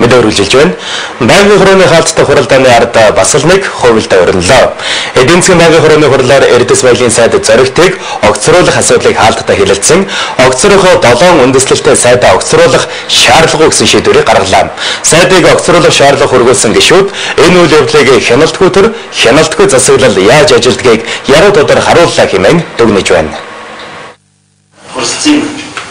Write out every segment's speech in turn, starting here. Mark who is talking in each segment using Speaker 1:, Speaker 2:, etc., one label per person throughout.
Speaker 1: мэдээ өргөжүүлж байна. Байнгын хорооны хаалттай хуралдааны ард бас л нэг хувилдаа өрнөлөө. Эдийн засгийн байнгын хорооны хурлаар Эрдэс баялагын сайд зоригтыг огцруулах асуудлыг хаалттай хэлэлцсэн. Огцрохоо 7 үндэслэлтэй сайдаа огцруулах шаардлага гэсэн шийдвэрийг гаргалаа. Сайдыг огцруулах шаардлага хүргүүлсэн гишүүд энэ үйл явдлыг хяналтгүй төр хяналтгүй засаглал яаж ажилдгийг яруу додар харууллаа хэмээн дүгнэж байна.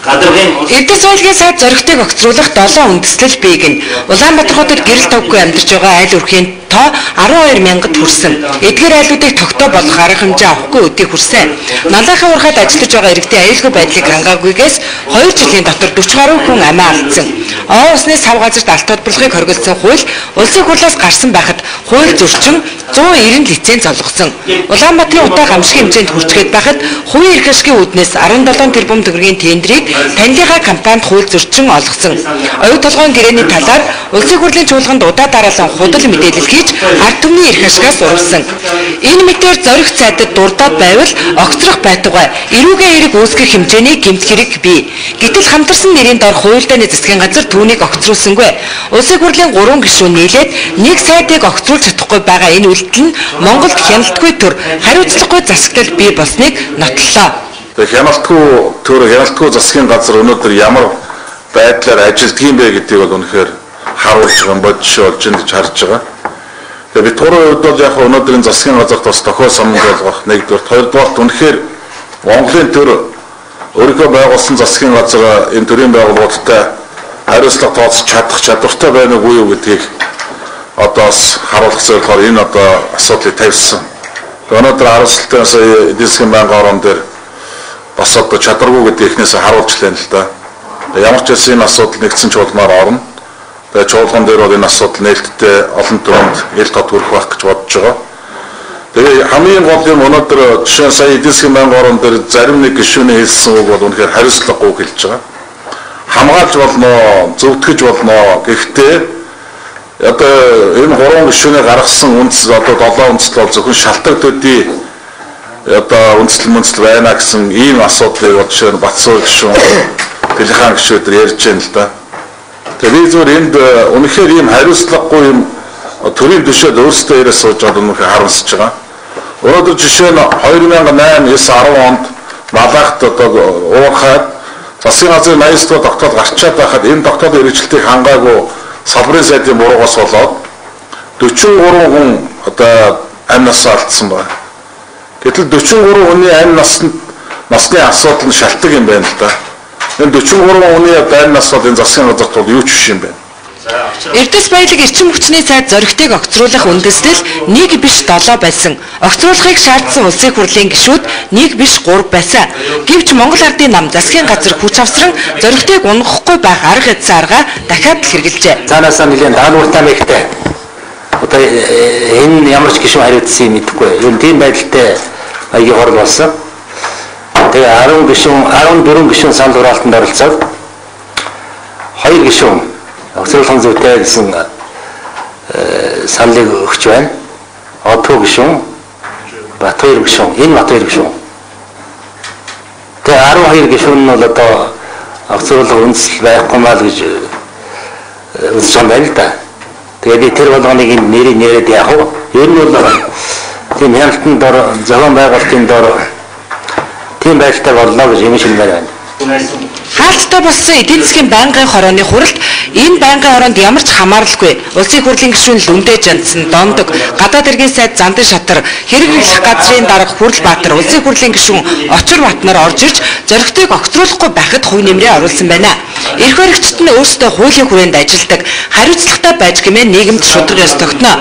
Speaker 2: Эрдэс баялагын сайд зоригтыг огцруулах 7 үндэслэл бийг нь Улаанбаатар хотод гэрэл тавгүй амьдарч байгаа айл өрхийн тоо 12,000-д хүрсэн. Эдгээр айлуудыг тогтоо болох арга хэмжээ авахгүй өдийг хүрсэн. Налахын урхад ажиллаж байгаа иргэдийн аюулгүй байдлыг хангаагүйгээс 2 жилийн дотор 40 гаруй хүн амиа алдсан. Овоо усны сав газарт алт тодборлогыг хоригдсан хууль улсын хурлаас гарсан байхад хууль зөрчин 190 лиценз олгосон. Улаанбаатарын утаа гамшиг хэмжээнд хүрчгээд байхад хувийн эрх ашигын үүднээс 17 тэрбум төгрөгийн тендерийг танилынхаа компанид хууль зөрчин олгосон. Оюу толгойн гэрээний талаар улсын хурлын чуулганд удаа дараалан худал мэдээлэл хийж ард түмний эрх ашигаас урвсан. Энэ мэтээр зоригт сайдад дурдаад байвал огцрох байтугай эрүүгийн хэрэг үүсгэх хэмжээний гэмт хэрэг бий. Гэтэл хамтарсан нэрийн дор хуульдааны засгийн газар түүнийг огцруулсангүй. Улсын хурлын 3 гишүүн нийлээд нэг сайдыг огцруулж чадахгүй байгаа энэ үйлдэл нь Монголд хяналтгүй төр хариуцлагагүй засаглал бий болсныг нотлолоо.
Speaker 3: Хяналтгүй засгийн газар өнөөдөр ямар байдлаар ажилддаг юм бэ гэдгийг бол үнэхээр харуулж байгаа бодож болж энэ гэж харж байгаа. Тэгээд бид турын хувьд бол яг өнөөдрийн засгийн газарт бас тохиол санал болгох нэгдүгээр, хоёрдугаар үнэхээр Монголын төр өөрийнхөө байгуулсан засгийн газар энэ төрлийн байгууллагуудтай хариуцлага тооцож чадах чадвартай байна уу юу гэдгийг одоос харуулах зорилгоор энэ асуудлыг тавьсан. Өнөөдөр хариуцлагатай сая эдийн засгийн байнгын орон дээр бас чадваргүй гэдэг ихнээс харуулж лээ л да. Ямар ч байсан энэ асуудал нэгдсэн чуулганаар орно. Тэгээ чуулган дээр бол энэ асуудал нээлттэй олон түмэнд ил тод хүрэх байх гэж бодож байгаа. Тэгээ хамгийн гол юм өнөөдөр жишээ нь сая эдийн засгийн байнгын орон дээр зарим нэг гишүүний хэлсэн үг бол үнэхээр хариуцлагагүй хэлж байгаа. Хамгаалж болно, зөвтгөж болно. Гэхдээ одоо энэ 3 гишүүний гаргасан үндэс 7 үндэслэл бол зөвхөн шалтгаан төдий үндэслэл байна гэсэн ийм асуудлыг бол жишээ нь Батсуур гишүүн, Дэлхаан гишүүдээр ярьж байна л да. Тэгээ би зөвхөн энд үнэхээр ийм хариуцлагагүй юм төрийн төшөөд өөрсдөө ирээ сууж байгаа үнэхээр харамсаж байгаа. Өнөөдөр жишээ нь 2008, 9, 10 онд Малахт уурхаад засгийн газрын 80 дугаар тогтоол гарчаад байхад энэ тогтоолын хэрэгжилтийг хангаагүй салбарын сайдын буруугаас болоод 43 хүн амь насаа алдсан байна. Гэтэл 43 хүний амь насны асуудал нь шалтгаан юм байна л да. Энэ 43 хүний амь нас бол энэ засгийн газарт бол юу ч биш юм байна.
Speaker 2: Эрдэс баялаг эрчим хүчний сайд зоригтыг огцруулах үндэслэл 1 биш 7 байсан. Огцруулахыг шаардсан улсын хурлын гишүүд 1 биш 3 байсан. Гэвч Монгол Ардын нам засгийн газар хүч авсран зоригтыг унгахгүй байх арга хязгаар арга дахиад хэрэгжилжээ.
Speaker 4: Цаанаасаа нэлээд даалгавартай мэхтэй. Одоо энэ ямар ч гишүүн хариуцсан юм мэдэхгүй. Юу тийм байдалтай аягийн хорол болсон. Тэгээ 14 гишүүн санал хураалтанд оролцоод 2 гишүүн огцруулах зүйтэй гэсэн саналыг өгч байна. Одгүй гишүүн, Батбаяр гишүүн, энэ Батбаяр гишүүн. Тэгээ 12 гишүүн нь бол одоо огцруулах үндэслэл байхгүй маа гэж үзэж байгаа юм да. Тэгээ би тэр болгоныг нэрийг нэрээд яах вэ? Ер нь бол тийм хяналтанд дор зохион байгуулалтын дор тийм байлтай боллоо гэж юм шилмээр байна.
Speaker 2: Хаалттай болсон эдийн засгийн байнгын хорооны хуралд энэ байнгын хороонд ямар ч хамааралгүй улсын хурлын гишүүн Лүндэ Жанцсан, Дондог, гадаад иргэн сайд Зандан Шатар, хэрэглэх газрын дарга Хүрлбаатар, улсын хурлын гишүүн Очир Бат нар орж ирж зоригтыг огцруулахгүй байхад хувь нэмрээ оруулсан байна. Эрх баригчид нь өөрсдөө хуулийн хүрээнд ажилдаг, хариуцлагатай байж гэмээр нийгэмд шударга ёс тогтноо.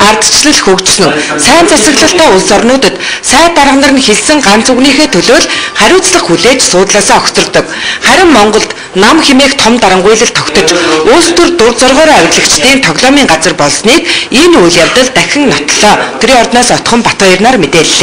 Speaker 2: Ардчлал хөгжснө. Сайн засаглалтай улс орнуудад сайд дарга нар нь хэлсэн ганц үгнийхээ төлөө хариуцлага хүлээж суудлаасаа огцордог. Харин Монголд нам хэмээх том дарангуйлал тогтож улс төр дур зоргоороо авилгачдын тоглоомын газар болсныг энэ үйл явдал дахин нотлоо. Тэрийн ордноос Отхон Батбаяр нар мэдээллээ.